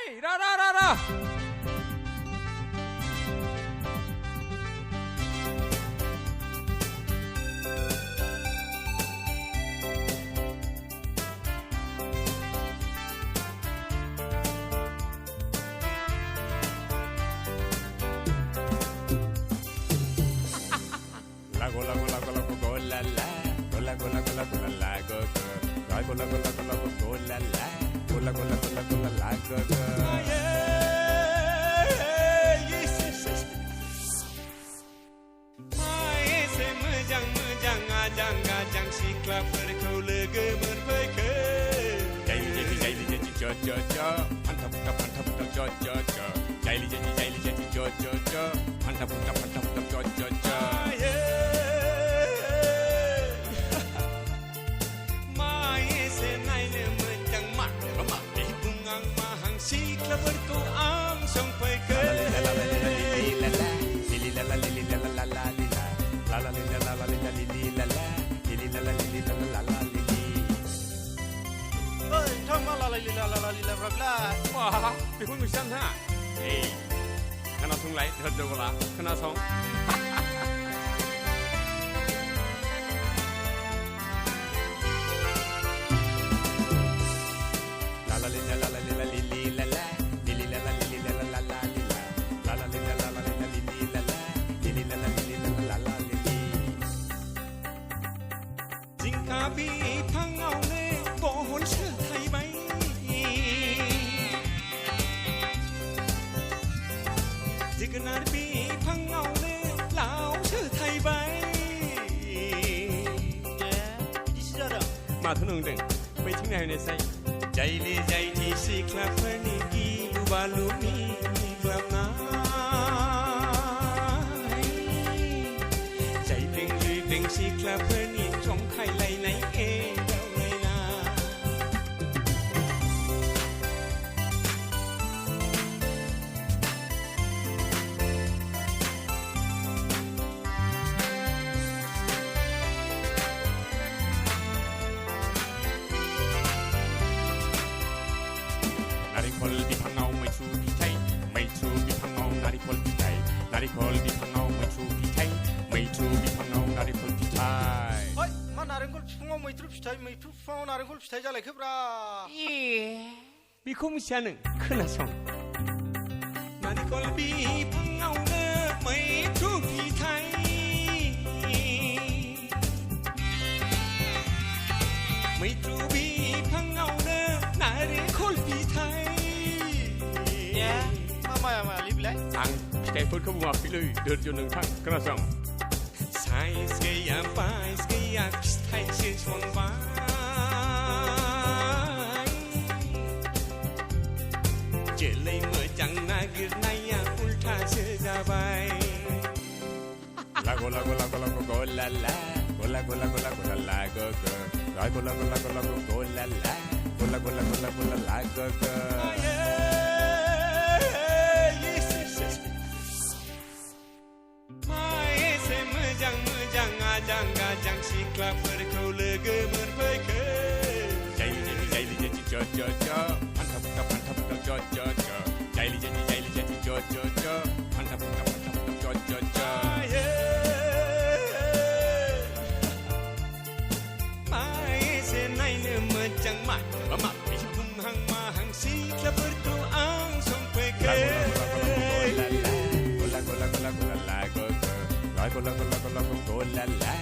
ra. Lago la go la la. Go la go la go. Go la go la la. Go la go. Maese mejang ajang siklaफोरखौ लोगो मोनफैखो Jaili jo. Panta jo. Jaili jo. Panta jo. Maese naयनो मोजां मा bipangao mahang siklaफोरखौ आं संफैखो Wah, bihun musan ha. खोनासंलाय धोरदोला खोनासं. जिंखा बिफाङावनो बहल सोथायबाय जोगोनार बिफाङावनो लाव सोथायबाय बिदिसो जादों माथो नंदों बैथिं नायहैनोसै. जायले जायनि सिख्लाफोरनि गिलु बालु मिग्लाबनाय जायदों जुयदों सिख्लाफोरनि जंखायलायनाय एदावलायनाय Narikol bipangao mwitru pitai. Bipangao narikol pitai. Narikol bipangao mwitru pitai. Narikol pitai. ओइ मा नारेंखल बिफाङाव मैथ्रु बिफाङाव नारेंखल फिथाइ जालायखोब्रा बेखौ मिथिया नों खोनासं. नारिखल बिफाङावनो मैथ्रु फिथाइ मैथ्रु बिफाङावनो नारेंखल फिथाइ मा लिबिलाय आं फिथाइफोरखौ बुङाखैलै धोरज नोंथां खोनासं. साइज गैया बाइस गैया फिथाइसो संबाय जोलै मोजां नागिरनाया उल्थासो जाबाय Lago go la la. Go la go. Go la go la go. माएसे मोजां ajang siklaफोरखौ लोगो मोनफैखो Jaili jo. Panta jo. Jaili jo. Panta jo. माएसे नायनो मोजां मा bipangao mahang siklaफोरखौ आं संफैखो Go la la.